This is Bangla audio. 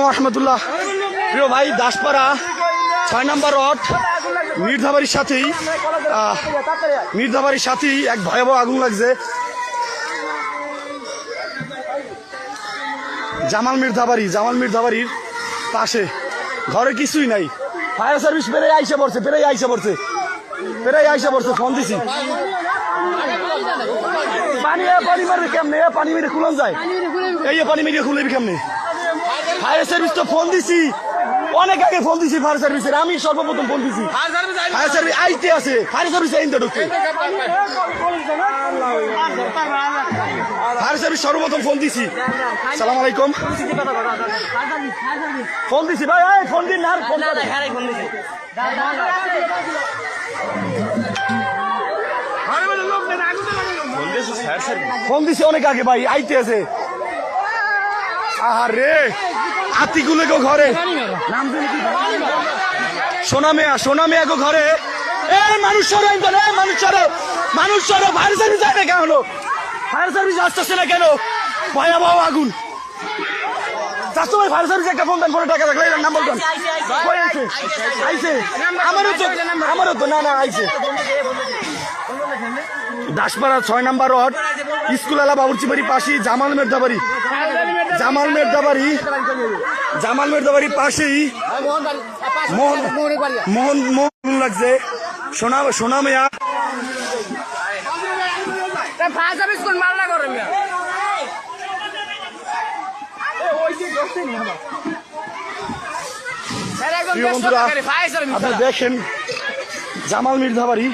রহমতুল্লাহ। প্রিয় ভাই, দাসপাড়া ৬ নম্বর ওয়ার্ড মির্ধাবাড়ির সাথেই এক ভয়াবহ আগুন লাগছে। জামাল মির্ধাবাড়ির পাশে ঘরে কিছুই নাই। ফায়ার সার্ভিস পেরে আইসা পড়ছে। ফোন দিছি, পানি মারবে কেমনে? পানি মেরে খুলন যায়, এই পানি মেরে খুলবি কেমনে? ফায়ার সার্ভিস তো ফোন দিছি, অনেক আগে ফোন দিছি ফায়ার সার্ভিসের। আমি সর্বপ্রথম ফোন দিছি। ফায়ার সার্ভিস আইতে আছে, ফায়ার সার্ভিস আইতে ঢুকছে। ফায়ার সার্ভিস সর্বপ্রথম ফোন দিছি। সালাম আলাইকুম। ফোন দিছি ভাই, ফোন দিন না। ফোন দিছি অনেক আগে ভাই, আইতে আছে। আরে আতিগুলো গো ঘরে, সোনা মেয়া গো ঘরে। মানুষ ফায়ার সার্ভিস যায় না কেন? ফায়ার সার্ভিস আসতেছে না কেন? ভয়াবহ আগুন। ফায়ার সার্ভিস একটা ফোন দেন, ফোনে টাকা থাকলে নাম বলবেন। আমারও তো না আইছে। দাসপাড়া ৬ নম্বর ওয়ার্ড, স্কুল আলা বাবুর্চি বাড়ি পাশে জামাল মের্দাবাড়ি পাশেই মোহন লাগছে। সোনা মেয়া বন্ধুরা, আপনারা দেখেন জামাল মির্ধাবাড়ি